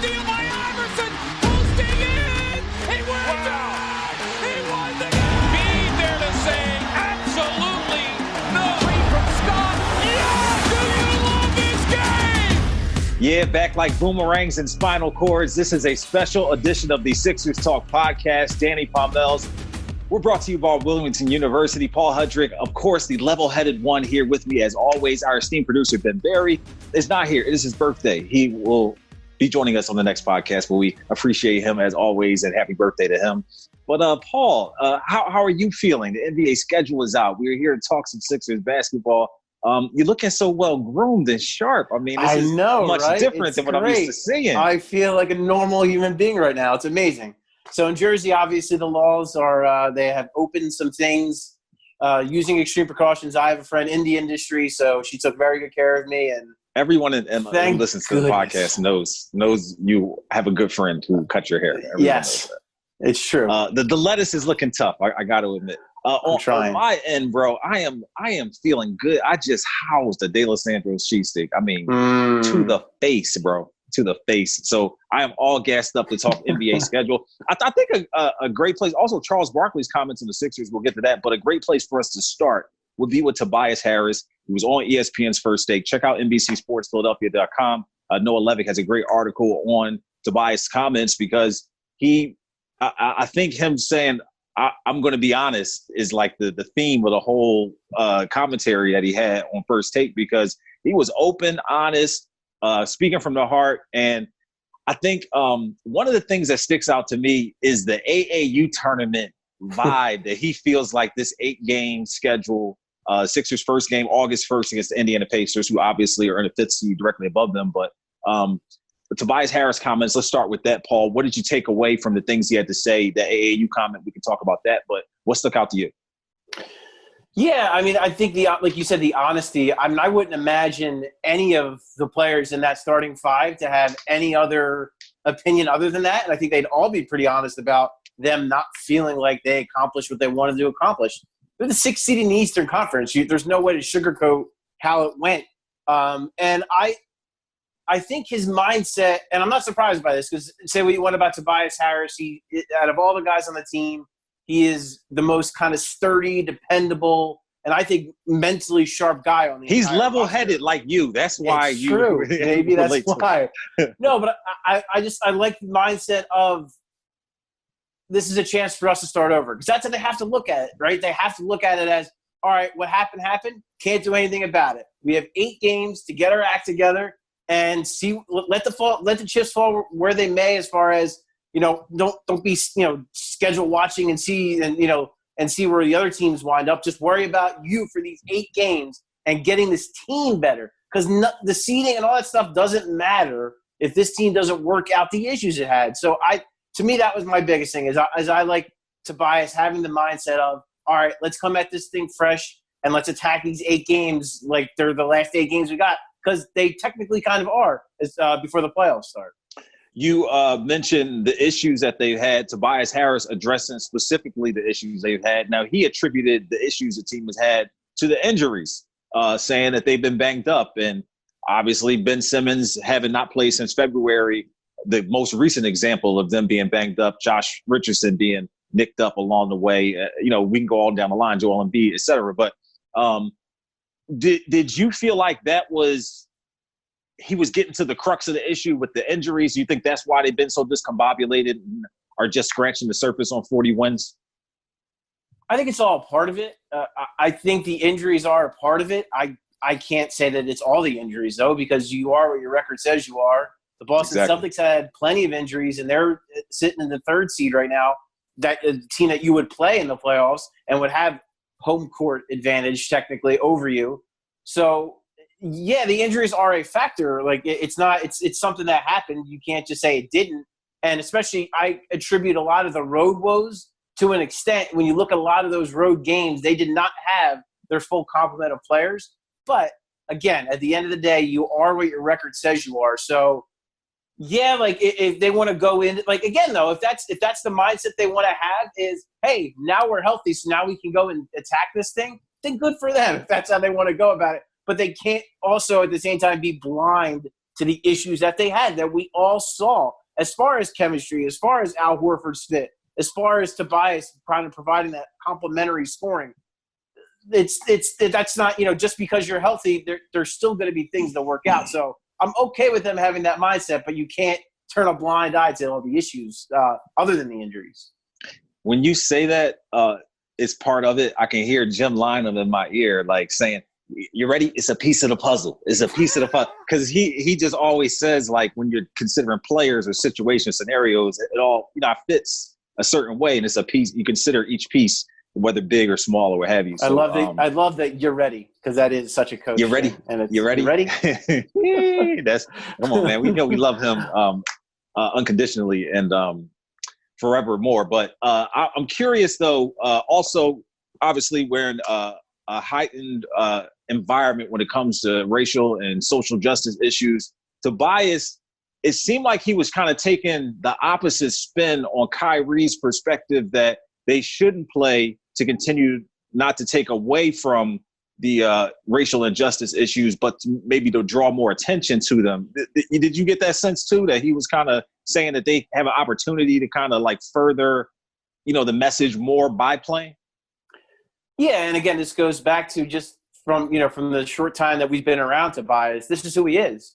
steal by Iverson. Posting in. He wins it. He won the game. Be there to say absolutely no. Three from Scott. Yeah, do you love this game? Yeah, back like boomerangs and spinal cords. This is a special edition of the Sixers Talk podcast. Danny Palmel's. We're brought to you by Wilmington University. Paul Hudrick, of course, the level-headed one here with me as always. Our esteemed producer, Ben Berry, is not here. It is his birthday. He will be joining us on the next podcast, but we appreciate him as always, and happy birthday to him. But Paul, how are you feeling? The NBA schedule is out. We're here to talk some Sixers basketball. You're looking so well-groomed and sharp. I mean, this is much right? different It's than what I'm used to seeing. I feel like a normal human being right now. It's amazing. So in Jersey, obviously the laws are they have opened some things using extreme precautions. I have a friend in the industry, so she took very good care of me. And everyone who listens to the podcast knows you have a good friend who cut your hair. Everyone yes, it's true. The lettuce is looking tough. I got to admit. I'm trying. On my end, bro, I am feeling good. I just housed a De Los Santos cheesesteak. I mean, to the face, bro. To the face. So I am all gassed up to talk NBA schedule. I think a great place, also Charles Barkley's comments on the Sixers, we'll get to that, but a great place for us to start would be with Tobias Harris, who was on ESPN's First Take. Check out NBC Sports Philadelphia.com. Noah Levick has a great article on Tobias' comments because I think him saying, I'm going to be honest, is like the theme of the whole commentary that he had on First Take, because he was open, honest, speaking from the heart. And I think one of the things that sticks out to me is the AAU tournament vibe that he feels like this 8-game schedule, Sixers first game, August 1st against the Indiana Pacers, who obviously are in the 5th seed directly above them. But Tobias Harris comments, let's start with that, Paul. What did you take away from the things he had to say? The AAU comment, we can talk about that, but what stuck out to you? Yeah, I mean, I think like you said, the honesty. I mean, I wouldn't imagine any of the players in that starting five to have any other opinion other than that. And I think they'd all be pretty honest about them not feeling like they accomplished what they wanted to accomplish. They're the 6th seed in the Eastern Conference. There's no way to sugarcoat how it went. And I think his mindset, and I'm not surprised by this, because say what you want about Tobias Harris, he, out of all the guys on the team, he is the most kind of sturdy, dependable, and I think mentally sharp guy on the He's level-headed like you. That's why it's true. Maybe that's why. No, but I like the mindset of this is a chance for us to start over. Because that's how they have to look at it, right? They have to look at it as, all right, what happened. Can't do anything about it. We have 8 games to get our act together and see. Let the chips fall where they may, as far as, don't be, schedule watching and see where the other teams wind up. Just worry about you for these 8 games and getting this team better, because the seeding and all that stuff doesn't matter if this team doesn't work out the issues it had. So to me, that was my biggest thing is I like Tobias having the mindset of, all right, let's come at this thing fresh and let's attack these 8 games like they're the last 8 games we got, because they technically kind of are before the playoffs start. You mentioned the issues that they've had. Tobias Harris addressing specifically the issues they've had. Now, he attributed the issues the team has had to the injuries, saying that they've been banged up. And obviously, Ben Simmons having not played since February, the most recent example of them being banged up, Josh Richardson being nicked up along the way. We can go all down the line, Joel Embiid, et cetera. But did you feel like he was getting to the crux of the issue with the injuries? Do you think that's why they've been so discombobulated and are just scratching the surface on 40 wins? I think it's all part of it. I think the injuries are a part of it. I can't say that it's all the injuries, though, because you are what your record says you are. The Boston Celtics had plenty of injuries, and they're sitting in the 3rd seed right now, that a team that you would play in the playoffs and would have home court advantage technically over you. So, yeah, the injuries are a factor. Like, it's something that happened. You can't just say it didn't. And especially, I attribute a lot of the road woes to an extent. When you look at a lot of those road games, they did not have their full complement of players. But again, at the end of the day, you are what your record says you are. So, yeah, like if they want to go in, like, again, though, if that's the mindset they want to have is, hey, now we're healthy, so now we can go and attack this thing, then good for them if that's how they want to go about it. But they can't also at the same time be blind to the issues that they had that we all saw as far as chemistry, as far as Al Horford's fit, as far as Tobias providing that complementary scoring. That's not, just because you're healthy, there's still going to be things that work out. So I'm okay with them having that mindset, but you can't turn a blind eye to all the issues other than the injuries. When you say that it's part of it, I can hear Jim Lynam in my ear, like saying, "You ready? It's a piece of the puzzle. It's a piece of the puzzle." Because he just always says, like, when you're considering players or situation scenarios, it all fits a certain way, and it's a piece. You consider each piece, whether big or small or what have you. So, I love that you're ready, because that is such a coach. You're ready. And you're ready. You ready? Come on, man. We know we love him unconditionally and forevermore. But I'm curious, though. Also, obviously, we're in a heightened environment when it comes to racial and social justice issues. Tobias, it seemed like he was kind of taking the opposite spin on Kyrie's perspective that they shouldn't play to continue not to take away from the racial injustice issues, but maybe to draw more attention to them. Did you get that sense too, that he was kind of saying that they have an opportunity to kind of like further, the message more by playing? Yeah, and again, this goes back to just from the short time that we've been around Tobias. This is who he is.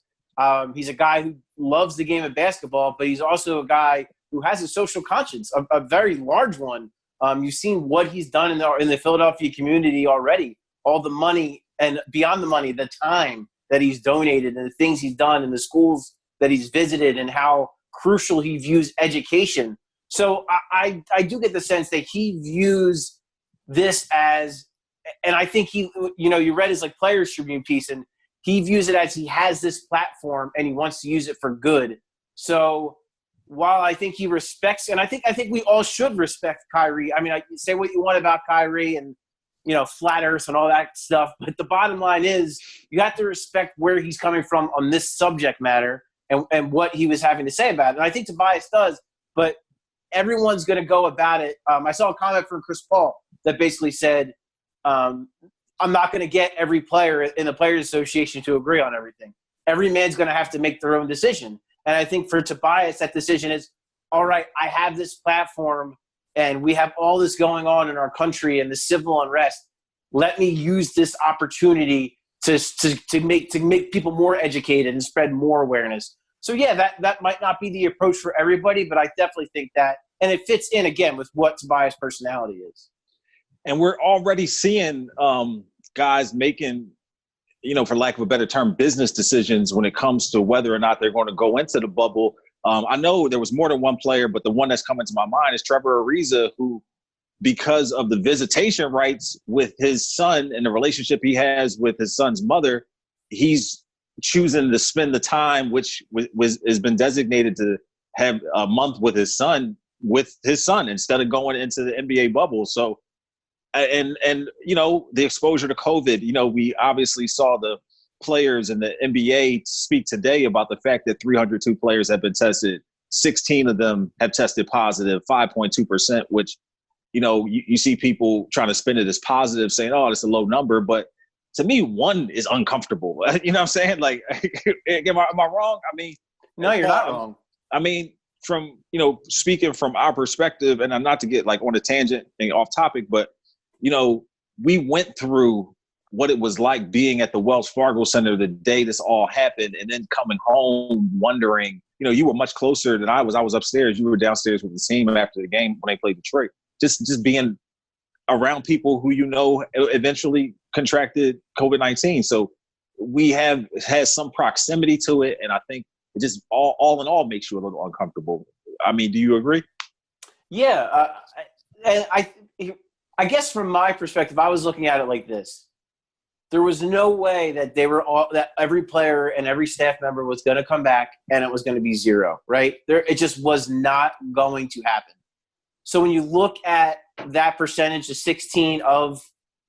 He's a guy who loves the game of basketball, but he's also a guy who has a social conscience, a very large one. You've seen what he's done in the Philadelphia community already. All the money and beyond the money, the time that he's donated and the things he's done and the schools that he's visited and how crucial he views education. So I do get the sense that he views this as, and I think you read his like Players Tribune piece, and he views it as he has this platform and he wants to use it for good. So while I think he respects, and I think we all should respect Kyrie. I mean, I say what you want about Kyrie and, flat earth and all that stuff, but the bottom line is you have to respect where he's coming from on this subject matter and what he was having to say about it. And I think Tobias does, but everyone's going to go about it. I saw a comment from Chris Paul that basically said, I'm not going to get every player in the Players Association to agree on everything. Every man's going to have to make their own decision. And I think for Tobias, that decision is, all right, I have this platform and we have all this going on in our country and the civil unrest. Let me use this opportunity to make people more educated and spread more awareness. So, yeah, that might not be the approach for everybody, but I definitely think that. And it fits in, again, with what Tobias' personality is. And we're already seeing guys making, for lack of a better term, business decisions when it comes to whether or not they're going to go into the bubble. I know there was more than one player, but the one that's coming to my mind is Trevor Ariza, who, because of the visitation rights with his son and the relationship he has with his son's mother, he's choosing to spend the time, which has been designated to have a month with his son instead of going into the NBA bubble. So, and the exposure to COVID, we obviously saw the players in the NBA speak today about the fact that 302 players have been tested. 16 of them have tested positive, 5.2%, which, you see people trying to spin it as positive, saying, oh, that's a low number. But to me, one is uncomfortable. You know what I'm saying? Like, am I wrong? I mean, no, you're not wrong. I mean, from, speaking from our perspective, and I'm not to get like on a tangent and off topic, but, we went through what it was like being at the Wells Fargo Center the day this all happened, and then coming home wondering, you were much closer than I was. I was upstairs. You were downstairs with the team after the game when they played Detroit. Just being around people who eventually contracted COVID-19. So we have had some proximity to it, and I think it just all in all makes you a little uncomfortable. I mean, do you agree? Yeah, and I guess from my perspective, I was looking at it like this. There was no way that that every player and every staff member was going to come back and it was going to be zero, right? It just was not going to happen. So when you look at that percentage of 16 of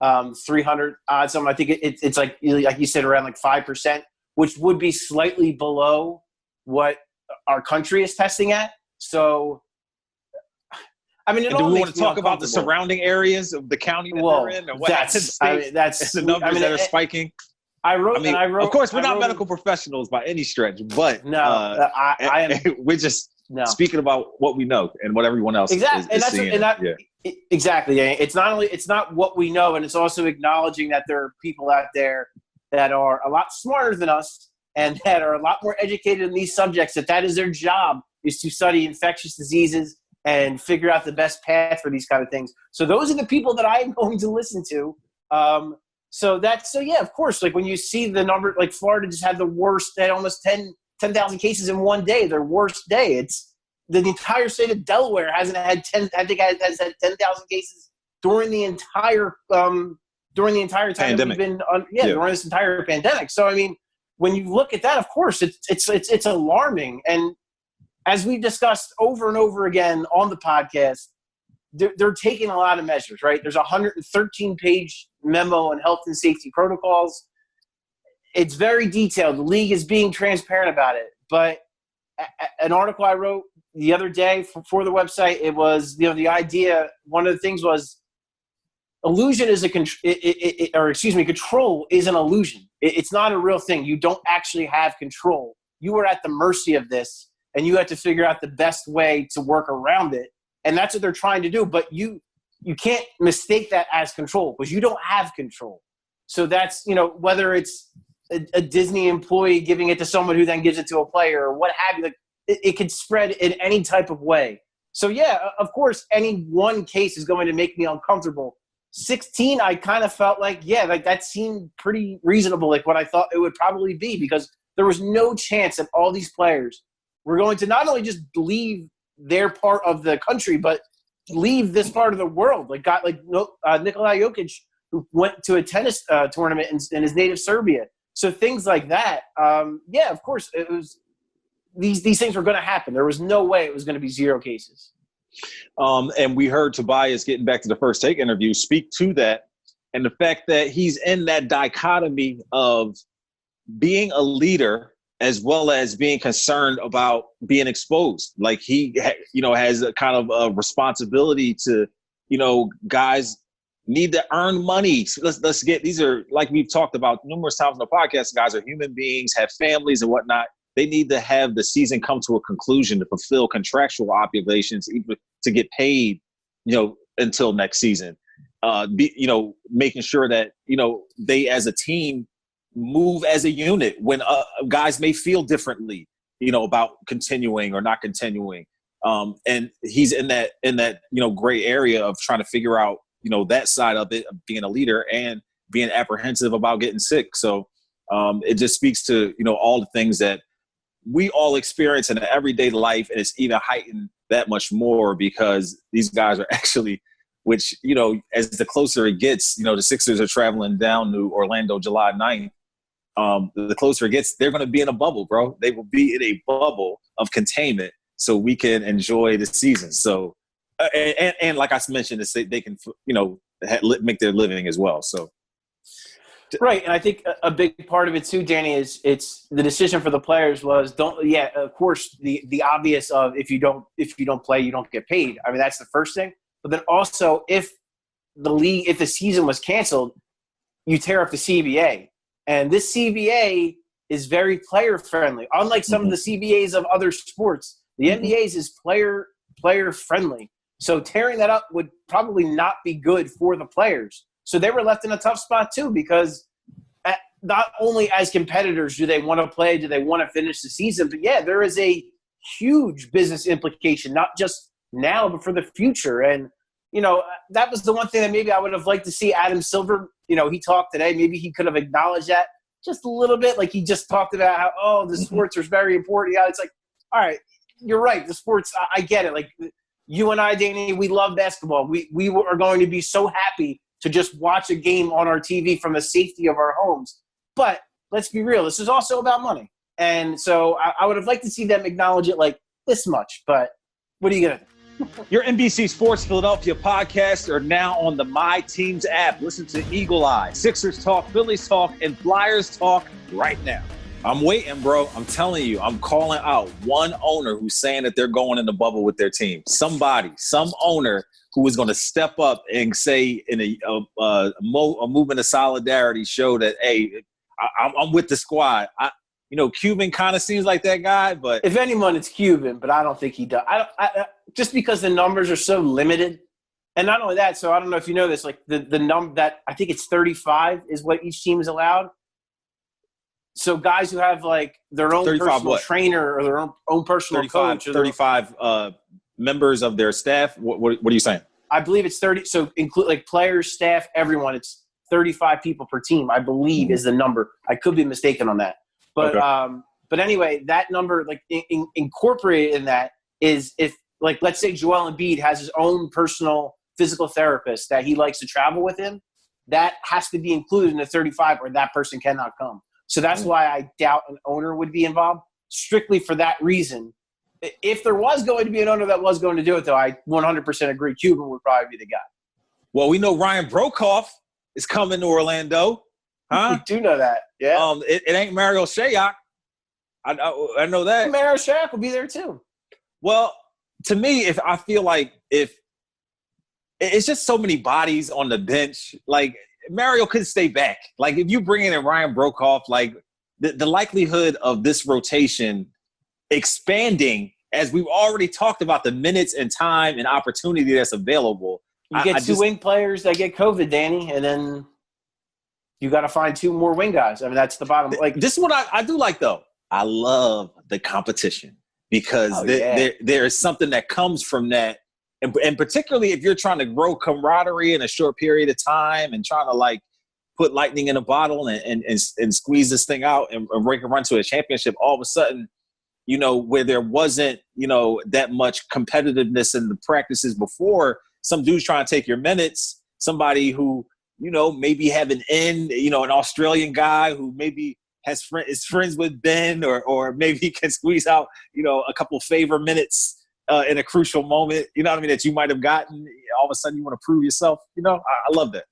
300 odd something, I think it's like you said, around like 5%, which would be slightly below what our country is testing at. So, I mean, do we want to talk about the surrounding areas of the county that they're in, or what? That's the numbers that are spiking. I wrote. Of course, we're not medical professionals by any stretch, but no, I am. We're just speaking about what we know and what everyone else is seeing. Exactly. It's not what we know, and it's also acknowledging that there are people out there that are a lot smarter than us and that are a lot more educated in these subjects. That is their job, is to study infectious diseases and figure out the best path for these kind of things. So those are the people that I'm going to listen to. So yeah, of course, like when you see the number, like Florida just had the worst, they had almost 10,000 cases in one day, their worst day. It's the entire state of Delaware hasn't had 10,000 cases during the entire time pandemic. That we've been during this entire pandemic. So, I mean, when you look at that, of course, it's alarming. And as we discussed over and over again on the podcast, they're taking a lot of measures, right? There's a 113-page memo on health and safety protocols. It's very detailed. The league is being transparent about it. But an article I wrote the other day for the website, it was, the idea, one of the things was control is an illusion. It's not a real thing. You don't actually have control. You are at the mercy of this, and you have to figure out the best way to work around it. And that's what they're trying to do. But you can't mistake that as control, because you don't have control. So that's, whether it's a Disney employee giving it to someone who then gives it to a player or what have you, like, it could spread in any type of way. So, yeah, of course, any one case is going to make me uncomfortable. 16, I kind of felt like that seemed pretty reasonable, like what I thought it would probably be, because there was no chance that all these players were going to not only just leave their part of the country, but leave this part of the world. Nikola Jokic, who went to a tennis tournament in his native Serbia. So things like that, of course, it was these things were going to happen. There was no way it was going to be 0 cases. And we heard Tobias, getting back to the First Take interview, speak to that, and the fact that he's in that dichotomy of being a leader as well as being concerned about being exposed. Like he, has a kind of a responsibility to, guys need to earn money. So let's get, these are, like we've talked about numerous times on the podcast, guys are human beings, have families and whatnot. They need to have the season come to a conclusion to fulfill contractual obligations, even to get paid, until next season. Making sure that, they as a team move as a unit when guys may feel differently, about continuing or not continuing. And he's in that, gray area of trying to figure out, that side of it, of being a leader and being apprehensive about getting sick. So it just speaks to, all the things that we all experience in everyday life. And it's even heightened that much more because these guys are actually, which, as the closer it gets, the Sixers are traveling down to Orlando July 9th. The closer it gets, they're going to be in a bubble, bro. They will be in a bubble of containment so we can enjoy the season. So, and like I mentioned, they can, make their living as well. So. Right. And I think a big part of it too, Danny, is it's the decision for the players was of course the obvious of if you don't play, you don't get paid. I mean, that's the first thing. But then also if the season was canceled, you tear up the CBA. And this CBA is very player friendly. Unlike some of the CBAs of other sports, the NBA's is player friendly. So tearing that up would probably not be good for the players. So they were left in a tough spot too, because not only as competitors do they want to play, do they want to finish the season, but there is a huge business implication, not just now, but for the future. And, that was the one thing that maybe I would have liked to see Adam Silver, he talked today, maybe he could have acknowledged that just a little bit. Like he just talked about how, the sports are very important. Yeah, it's like, all right, you're right. The sports, I get it. Like you and I, Danny, we love basketball. We are going to be so happy to just watch a game on our TV from the safety of our homes. But let's be real, this is also about money. And so I would have liked to see them acknowledge it like this much, but what are you going to do? Your NBC Sports Philadelphia podcasts are now on the My Teams app. Listen to Eagle Eye, Sixers Talk, Phillies Talk, and Flyers Talk right now. I'm waiting, bro. I'm telling you, I'm calling out one owner who's saying that they're going in the bubble with their team. Some owner who is going to step up and say in a movement of solidarity, show that, hey, I'm with the squad. Cuban kind of seems like that guy, but if anyone, it's Cuban. But I don't think he does. I just because the numbers are so limited, and not only that. So I don't know if you know this. Like the number that I think it's 35 is what each team is allowed. So guys who have like their own personal trainer or their own personal 35, coach, or 35 members of their staff. What are you saying? I believe it's 30. So include like players, staff, everyone. It's 35 people per team, I believe, is the number. I could be mistaken on that. But okay. But anyway, that number, like incorporated in that is if, like, let's say Joel Embiid has his own personal physical therapist that he likes to travel with him, that has to be included in the 35 or that person cannot come. So that's why I doubt an owner would be involved, strictly for that reason. If there was going to be an owner that was going to do it, though, I 100% agree Cuban would probably be the guy. Well, we know Ryan Brokoff is coming to Orlando. Huh? We do know that, yeah. It ain't Mario Shayok. I know that. Mario Shayok will be there too. Well, to me, if it's just so many bodies on the bench, like Mario could stay back. Like if you bring in Ryan Brokoff, like the likelihood of this rotation expanding, as we've already talked about, the minutes and time and opportunity that's available. You get two wing players that get COVID, Danny, and then you got to find two more wing guys. I mean, that's the bottom. Like this is what I do like, though. I love the competition because there is something that comes from that. And particularly if you're trying to grow camaraderie in a short period of time and trying to like put lightning in a bottle and squeeze this thing out and break a run to a championship, all of a sudden, where there wasn't, that much competitiveness in the practices before, some dude's trying to take your minutes, somebody who, maybe have an an Australian guy who maybe is friends with Ben or maybe can squeeze out, a couple favor minutes in a crucial moment, that you might have gotten. All of a sudden you want to prove yourself. I love that.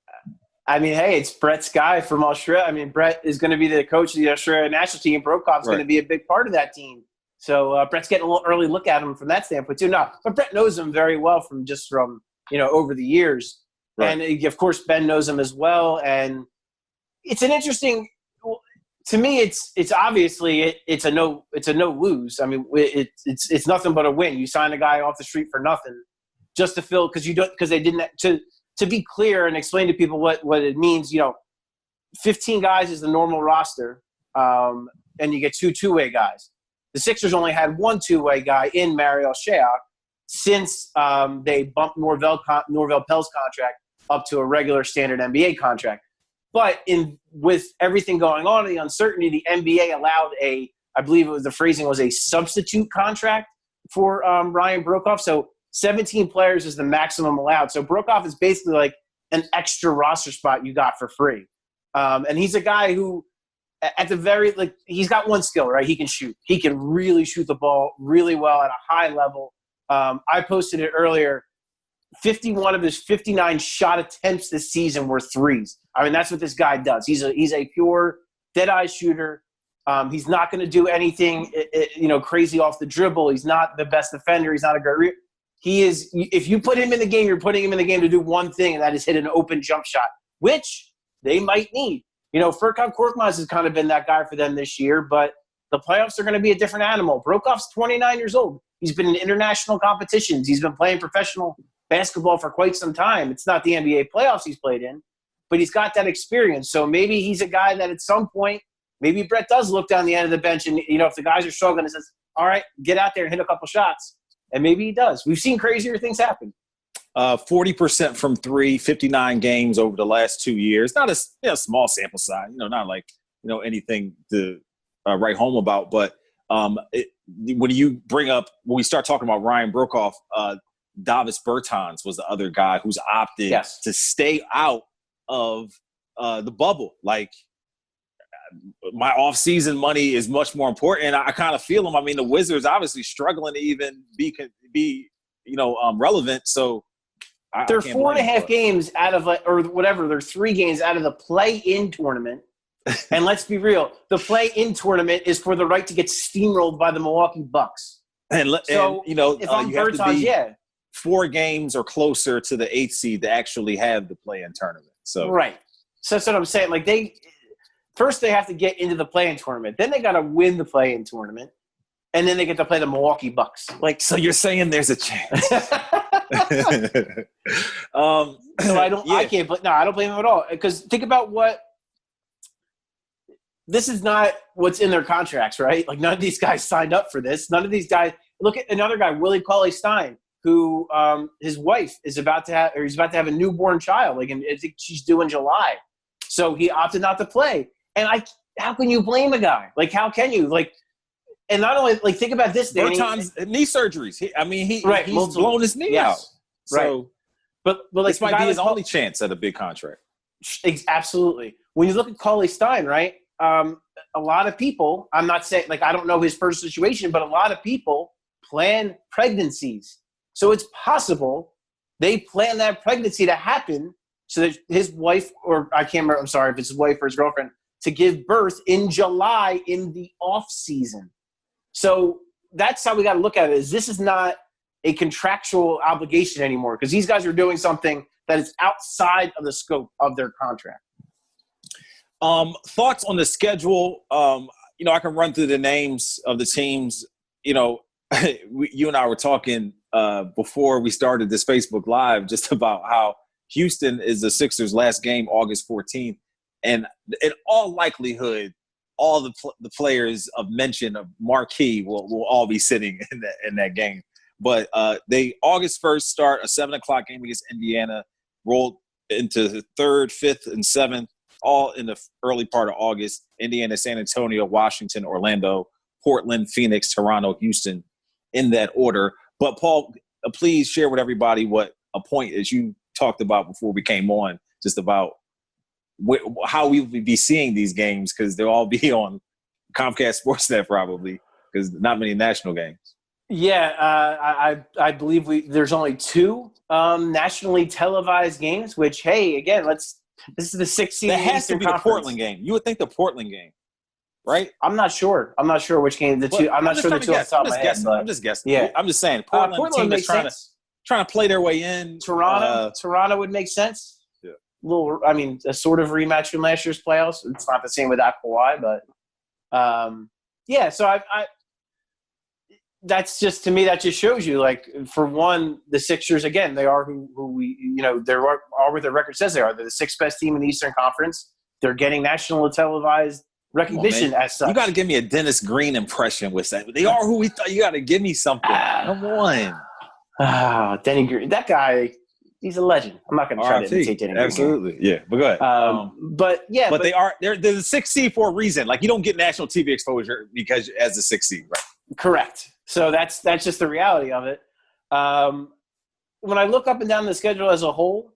I mean, hey, it's Brett's guy from Australia. I mean, Brett is going to be the coach of the Australian national team. Brokoff's going to be a big part of that team. So Brett's getting a little early look at him from that standpoint too. No, but Brett knows him very well from over the years. Right. And of course, Ben knows him as well. And it's an interesting, to me, it's obviously it's a no lose. I mean, it's nothing but a win. You sign a guy off the street for nothing just to fill, because they didn't, to be clear and explain to people what it means. 15 guys is the normal roster. And you get two-way guys. The Sixers only had one two-way guy in Mario Shayok since they bumped Norvell Pell's contract up to a regular standard NBA contract. But with everything going on, the uncertainty, the NBA allowed I believe the phrasing was a substitute contract for Ryan Brokoff. So 17 players is the maximum allowed. So Brokoff is basically like an extra roster spot you got for free. And he's a guy who, at the very, he's got one skill, right? He can shoot. He can really shoot the ball really well at a high level. I posted it earlier. 51 of his 59 shot attempts this season were threes. I mean, that's what this guy does. He's a pure dead-eye shooter. He's not going to do anything, crazy off the dribble. He's not the best defender. He's not a great. He is. If you put him in the game, you're putting him in the game to do one thing, and that is hit an open jump shot, which they might need. Furkan Korkmaz has kind of been that guy for them this year, but the playoffs are going to be a different animal. Brokoff's 29 years old. He's been in international competitions. He's been playing professional basketball for quite some time. It's not the NBA playoffs he's played in, but he's got that experience. So maybe he's a guy that at some point, maybe Brett does look down the end of the bench and, if the guys are struggling, and says, all right, get out there and hit a couple shots. And maybe he does. We've seen crazier things happen. 40% from three, 59 games over the last 2 years. Not a small sample size, not like, anything to write home about. But when we start talking about Ryan Brokoff, Davis Bertans was the other guy who's opted to stay out of the bubble. Like, my off-season money is much more important, and I kind of feel them. I mean, the Wizards obviously struggling to even be relevant. So they're 4.5 games out of or whatever. They're 3 games out of the play-in tournament. And let's be real, the play-in tournament is for the right to get steamrolled by the Milwaukee Bucks. If I'm you Bertans, have to be 4 games or closer to the 8th seed to actually have the play-in tournament. So right. So that's what I'm saying. Like first they have to get into the play-in tournament. Then they got to win the play-in tournament. And then they get to play the Milwaukee Bucks. So you're saying there's a chance. So I don't blame them at all. Because think about this is not what's in their contracts, right? Like none of these guys signed up for this. None of these guys. Look at another guy, Willie Cauley-Stein, who his wife is about to have a newborn child. Like, and I think she's due in July. So he opted not to play. And how can you blame a guy? Like, how can you? Like, and not only think about this, Danny. Berton's knee surgeries. He's blown his knee out. So, right. But this might be his only chance at a big contract. Absolutely. When you look at Cauley-Stein, right? A lot of people. I'm not saying I don't know his personal situation, but a lot of people plan pregnancies. So it's possible they plan that pregnancy to happen so that his wife, or I can't remember. I'm sorry if it's his wife or his girlfriend, to give birth in July in the off season. So that's how we got to look at it. This is not a contractual obligation anymore because these guys are doing something that is outside of the scope of their contract. Thoughts on the schedule? I can run through the names of the teams. You and I were talking before we started this Facebook Live just about how Houston is the Sixers' last game, August 14th. And in all likelihood, all the players of mention of marquee will all be sitting in that game. But they August 1st start a 7:00 game against Indiana, rolled into the 3rd, 5th, and 7th, all in the early part of August. Indiana, San Antonio, Washington, Orlando, Portland, Phoenix, Toronto, Houston, in that order. But Paul, please share with everybody what a point is you talked about before we came on, just about how we will be seeing these games, because they'll all be on Comcast Sportsnet probably, because not many national games. Yeah, I believe there's only 2 nationally televised games. Which, hey, again, this is the 6th season. That has to be the Portland game. You would think the Portland game, right? I'm not sure which game the two. I'm not sure the two off the top of my head. I'm just guessing. Yeah, I'm just saying. Portland team is trying to play their way in. Toronto would make sense. A sort of rematch from last year's playoffs. It's not the same without Kawhi, but So that's just, to me, that just shows you, for one, the Sixers, again, they are who we, they are what their record says they are. They're the 6th best team in the Eastern Conference. They're getting national televised recognition as such. You got to give me a Dennis Green impression with that. They are who we thought. You got to give me something. Come on. Denny Green. That guy, he's a legend. I'm not going to try to imitate Denny Green. Absolutely. Yeah, but go ahead. But they're the 6th seed for a reason. You don't get national TV exposure because as the 6th seed, right? Correct. So that's just the reality of it. When I look up and down the schedule as a whole,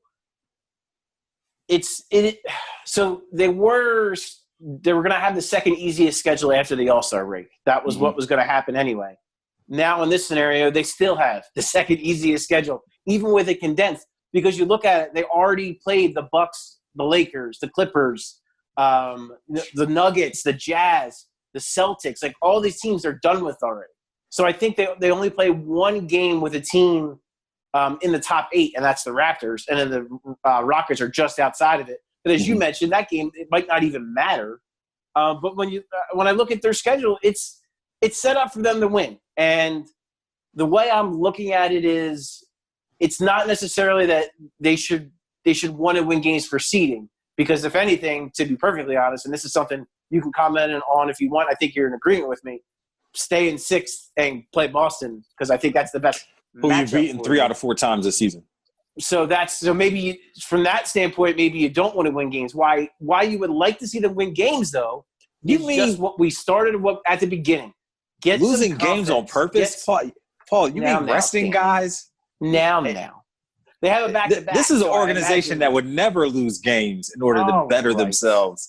so they were going to have the second easiest schedule after the All-Star break. That was what was going to happen anyway. Now in this scenario, they still have the second easiest schedule, even with it condensed, because you look at it, they already played the Bucks, the Lakers, the Clippers, the Nuggets, the Jazz, the Celtics. All these teams are done with already. So I think they only play one game with a team in the top 8, and that's the Raptors. And then the Rockets are just outside of it. But as you mentioned, that game, it might not even matter. But when I look at their schedule, it's set up for them to win. And the way I'm looking at it is, it's not necessarily that they should want to win games for seeding. Because if anything, to be perfectly honest, and this is something you can comment on if you want, I think you're in agreement with me, stay in 6th and play Boston, because I think that's the best. Who you've beaten 3 out of 4 times this season. So maybe from that standpoint, maybe you don't want to win games. Why you would like to see them win games, though? You mean just what we started at the beginning? Get losing games on purpose, Paul. You mean resting guys? Now. They have a back-to-back. This is an organization that would never lose games in order to better themselves.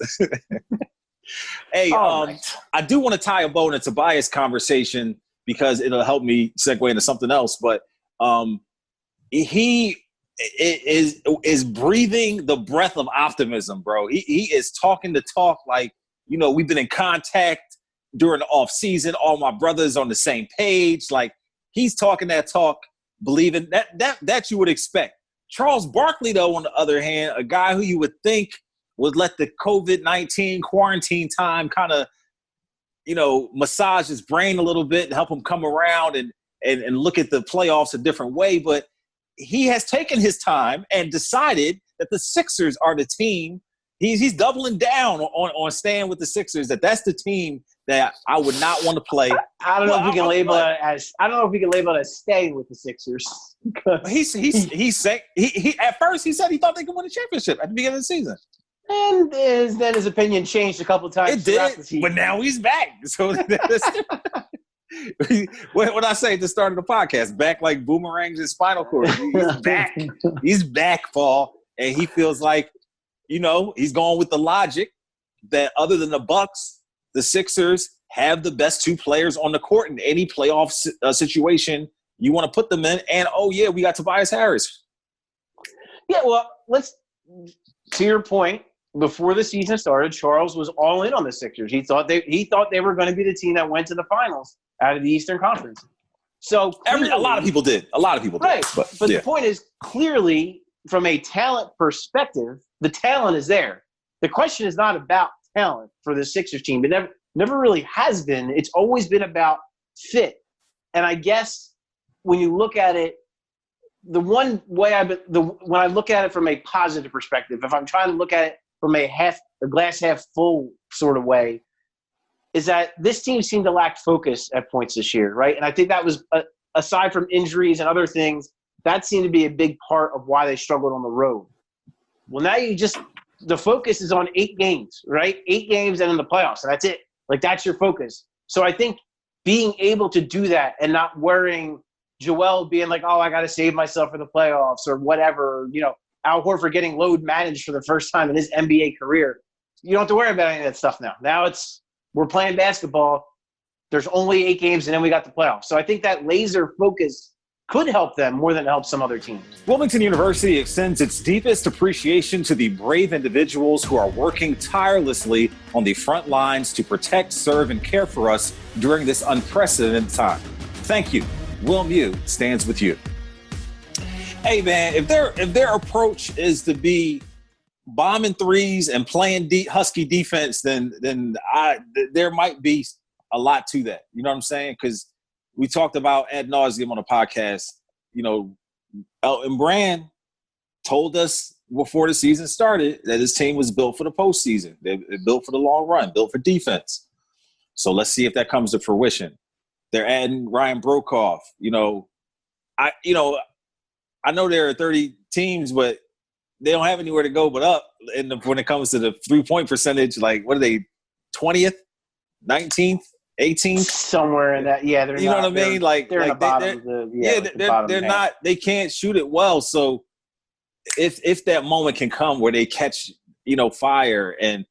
Hey, I do want to tie a bow in a Tobias conversation because it'll help me segue into something else. But he is breathing the breath of optimism, bro. He is talking the talk we've been in contact during the off season. All my brothers on the same page. He's talking that talk, believing that you would expect. Charles Barkley, though, on the other hand, a guy who you would think would let the COVID-19 quarantine time kind of, massage his brain a little bit and help him come around and look at the playoffs a different way. But he has taken his time and decided that the Sixers are the team. He's doubling down on staying with the Sixers. That's the team that I would not want to play. I don't know if we can label it as staying with the Sixers. He said at first he said he thought they could win a championship at the beginning of the season. And then his opinion changed a couple times. It did, but now he's back. So what I say at the start of the podcast, back like boomerangs in spinal cord. He's back. He's back, Paul, and he feels like, he's going with the logic that other than the Bucks, the Sixers have the best two players on the court in any playoff situation you want to put them in. And, we got Tobias Harris. Yeah, well, to your point, before the season started, Charles was all in on the Sixers. He thought they were going to be the team that went to the finals out of the Eastern Conference. So clearly, a lot of people did. Right. But the point is, clearly, from a talent perspective, the talent is there. The question is not about talent for the Sixers team. It never really has been. It's always been about fit. And I guess when you look at it, the one way when I look at it from a positive perspective, if I'm trying to look at it from a glass half full sort of way, is that this team seemed to lack focus at points this year, right? And I think that was, aside from injuries and other things, that seemed to be a big part of why they struggled on the road. Well, now the focus is on 8 games, right? 8 games and in the playoffs, and that's it. Like, that's your focus. So I think being able to do that and not worrying Joel being like, I got to save myself for the playoffs or whatever, Al Horford getting load managed for the first time in his NBA career. You don't have to worry about any of that stuff now. Now we're playing basketball. There's only 8 games, and then we got the playoffs. So I think that laser focus could help them more than it helps some other teams. Wilmington University extends its deepest appreciation to the brave individuals who are working tirelessly on the front lines to protect, serve, and care for us during this unprecedented time. Thank you. WilmU stands with you. Hey, man, if their approach is to be bombing threes and playing Husky defense, then there might be a lot to that. You know what I'm saying? Because we talked about ad nauseum on the podcast. Elton Brand told us before the season started that his team was built for the postseason. They're built for the long run, built for defense. So let's see if that comes to fruition. They're adding Ryan Brokoff. I know there are 30 teams, but they don't have anywhere to go but up. And when it comes to the 3-point percentage, like, what are they, 20th, 19th, 18th? Somewhere in that, yeah. They're you know what I mean? They're in the bottom. They're not. They can't shoot it well. So if that moment can come where they catch, fire, and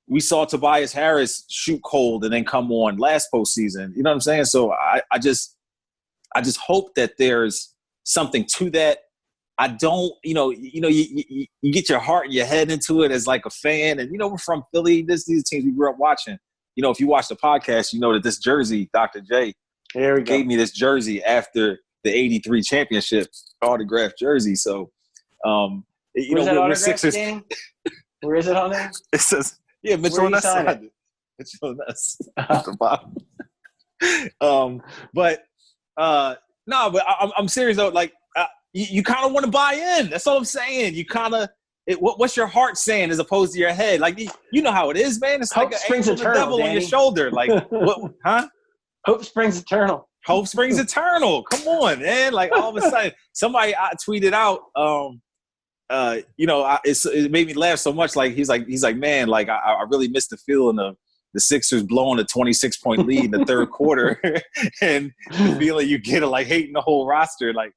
we saw Tobias Harris shoot cold and then come on last postseason. You know what I'm saying? So I just hope that there's something to that. I don't, you get your heart and your head into it as like a fan. And, we're from Philly. These teams we grew up watching. If you watch the podcast, you know that this jersey, Dr. J, gave me this jersey after the 83 championship, autographed jersey. So, we're Sixers. Where is it on there? It says, Mitchell and Ness signed it. Mitchell and Ness at the bottom. But I'm serious though. Like, you kind of want to buy in. That's all I'm saying. You kind of what's your heart saying as opposed to your head? Like, you know how it is, man. It's Hope like springs an angel eternal, devil on your shoulder. Like, what? Huh? Hope springs eternal. Hope springs eternal. Come on, man. Like, all of a sudden, somebody tweeted out. It made me laugh so much. Like, he's like, man, like I really missed the feeling of the Sixers blowing a 26-point lead in the third quarter, and the feeling you get of like hating the whole roster. Like,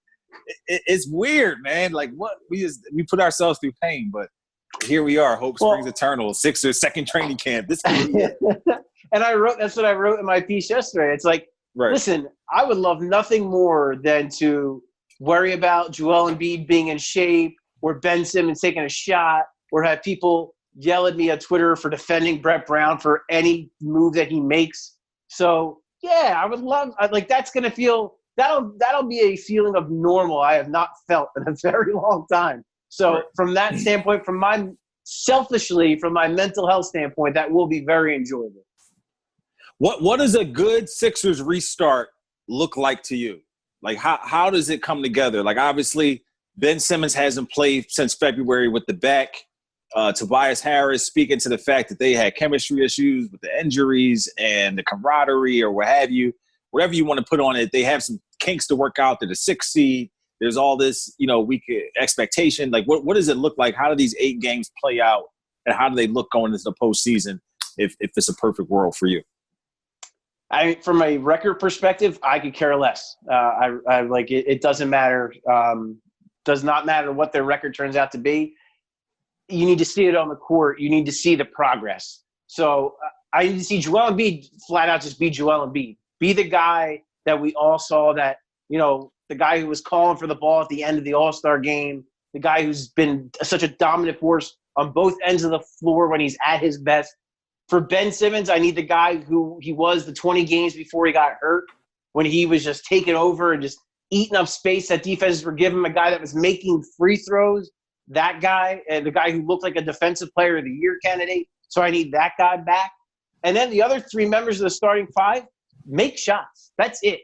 it's weird, man. Like, what we put ourselves through pain, but here we are. Hope springs eternal. Sixers second training camp. This could be it. And that's what I wrote in my piece yesterday. It's like, listen, I would love nothing more than to worry about Joel Embiid being in shape, or Ben Simmons taking a shot, or have people yell at me on Twitter for defending Brett Brown for any move that he makes. So, yeah, I would love – like, that's going to feel – that'll be a feeling of normal I have not felt in a very long time. So, from that standpoint, from my selfishly, from my mental health standpoint, that will be very enjoyable. What does a good Sixers restart look like to you? Like, how does it come together? Like, obviously, Ben Simmons hasn't played since February with the back. Tobias Harris speaking to the fact that they had chemistry issues with the injuries and the camaraderie or what have you. Whatever you want to put on it, they have some kinks to work out. They're the 6th seed. There's all this, weak expectation. Like, what does it look like? How do these 8 games play out? And how do they look going into the postseason if it's a perfect world for you? From a record perspective, I could care less. I like it. It doesn't matter. Does not matter what their record turns out to be. You need to see it on the court. You need to see the progress. So I need to see Joel Embiid flat out just be Joel Embiid. Be the guy that we all saw that, the guy who was calling for the ball at the end of the All-Star game, the guy who's been such a dominant force on both ends of the floor when he's at his best. For Ben Simmons, I need the guy who he was the 20 games before he got hurt, when he was just taking over and just eating up space that defenses were giving him, a guy that was making free throws, that guy, and the guy who looked like a defensive player of the year candidate. So I need that guy back. And then the other 3 members of the starting 5, make shots. That's it.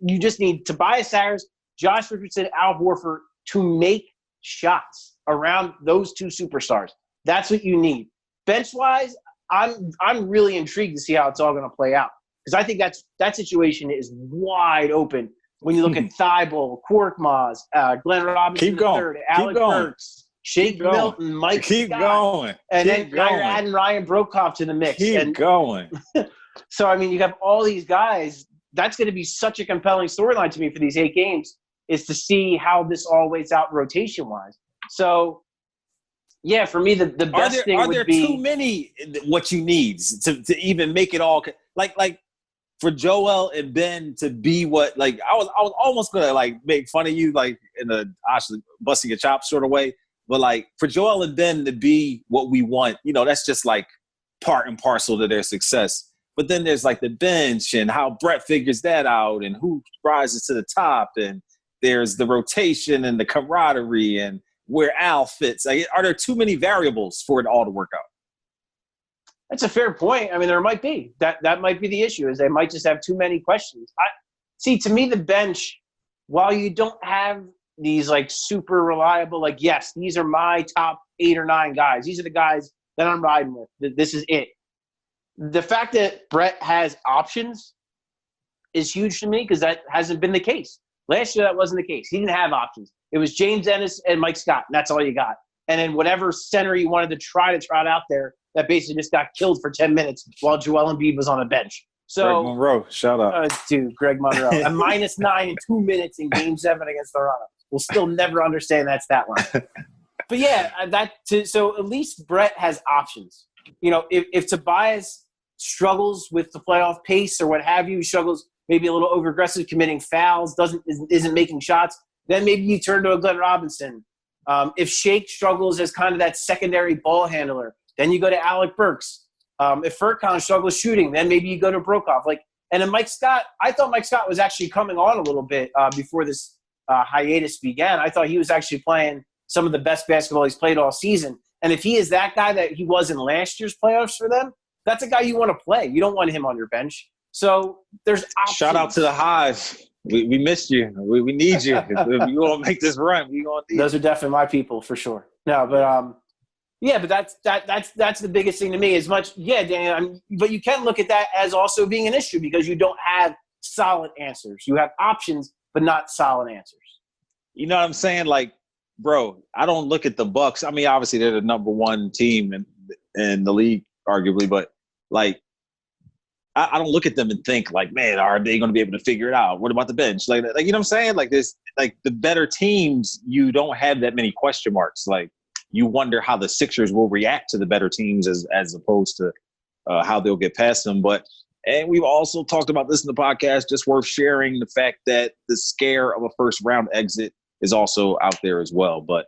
You just need Tobias Harris, Josh Richardson, Al Horford to make shots around those 2 superstars. That's what you need. Bench-wise, I'm really intrigued to see how it's all going to play out, because I think that situation is wide open when you look at Thibault, Korkmaz, Glenn Robinson III, Alec Burks, Shake Milton, Mike Scott. And then you're adding Ryan Brokoff to the mix. Keep going. So, you have all these guys. That's going to be such a compelling storyline to me for these 8 games, is to see how this all weighs out rotation-wise. So, yeah, for me, the best thing would be – Are there too many what you need to even make it all – like for Joel and Ben to be what – like I was almost going to, make fun of you, in a actually busting your chops sort of way. But, for Joel and Ben to be what we want, that's just, part and parcel to their success. But then there's, the bench and how Brett figures that out and who rises to the top. And there's the rotation and the camaraderie and where Al fits. Are there too many variables for it all to work out? That's a fair point. There might be. That might be the issue, is they might just have too many questions. To me, the bench, while you don't have these, super reliable, yes, these are my top 8 or 9 guys. These are the guys that I'm riding with. This is it. The fact that Brett has options is huge to me, because that hasn't been the case. Last year, that wasn't the case. He didn't have options. It was James Ennis and Mike Scott, and that's all you got. And then whatever center you wanted to try to trot out there, that basically just got killed for 10 minutes while Joel Embiid was on the bench. So, Greg Monroe, shout out. Greg Monroe. A -9 in 2 minutes in Game 7 against Toronto. We'll still never understand that stat line. But, yeah, so at least Brett has options. If Tobias struggles with the playoff pace or what have you, struggles maybe a little over-aggressive, committing fouls, isn't making shots, then maybe you turn to a Glenn Robinson. If Shake struggles as kind of that secondary ball handler, then you go to Alec Burks. If Furkan struggles shooting, then maybe you go to Brokoff. And then Mike Scott, I thought Mike Scott was actually coming on a little bit before this hiatus began. I thought he was actually playing some of the best basketball he's played all season. And if he is that guy that he was in last year's playoffs for them, that's a guy you want to play. You don't want him on your bench. So there's options. Shout out to the Hive. We missed you. We need you. If you want to make this run, we going to need Those are definitely my people for sure. No, but yeah, but that's the biggest thing to me. As much, yeah, Danny. But you can look at that as also being an issue, because you don't have solid answers. You have options, but not solid answers. You know what I'm saying? Bro, I don't look at the Bucks. Obviously they're the number 1 team in the league, arguably, but I don't look at them and think man, are they going to be able to figure it out? What about the bench? You know what I'm saying? This, the better teams, you don't have that many question marks. You wonder how the Sixers will react to the better teams as opposed to how they'll get past them. And we've also talked about this in the podcast, just worth sharing the fact that the scare of a first round exit is also out there as well. But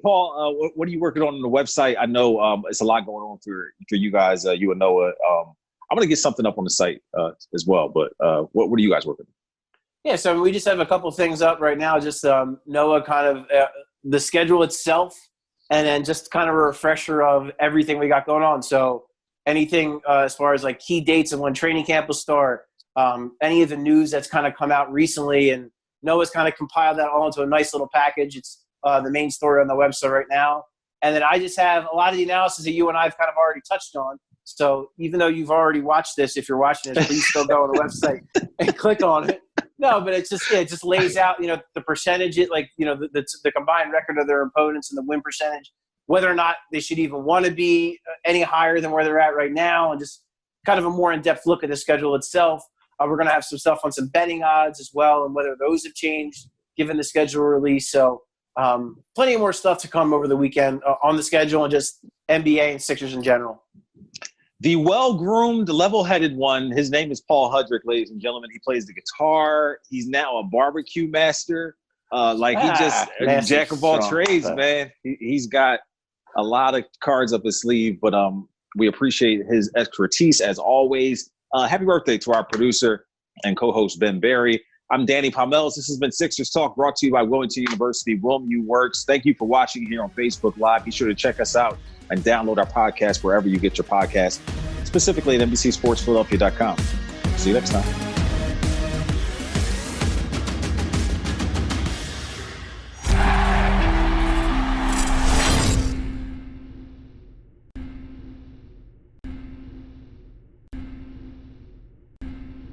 Paul, what are you working on the website? I know it's a lot going on for you guys, you and Noah. I'm going to get something up on the site as well. But what are you guys working on? Yeah, so we just have a couple things up right now. Just Noah kind of the schedule itself and then just kind of a refresher of everything we got going on. So anything as far as like key dates and when training camp will start, any of the news that's kind of come out recently, and Noah's kind of compiled that all into a nice little package. It's the main story on the website right now. And then I just have a lot of the analysis that you and I have kind of already touched on. So even though you've already watched this, if you're watching this, please still go on the website and click on it. No, but it's just, it just lays out, the percentage, the combined record of their opponents and the win percentage, whether or not they should even want to be any higher than where they're at right now, and just kind of a more in-depth look at the schedule itself. We're going to have some stuff on some betting odds as well, and whether those have changed given the schedule release. So plenty more stuff to come over the weekend on the schedule and just NBA and Sixers in general. The well-groomed, level-headed one, his name is Paul Hudrick, ladies and gentlemen. He plays the guitar. He's now a barbecue master. Jack of all trades, man. He's got a lot of cards up his sleeve, but we appreciate his expertise as always. Happy birthday to our producer and co-host Ben Berry. I'm Danny Palmells. This has been Sixers Talk, brought to you by Wilmington University. WilMU Works. Thank you for watching here on Facebook Live. Be sure to check us out and download our podcast wherever you get your podcast, specifically at NBCSportsPhiladelphia.com. See you next time.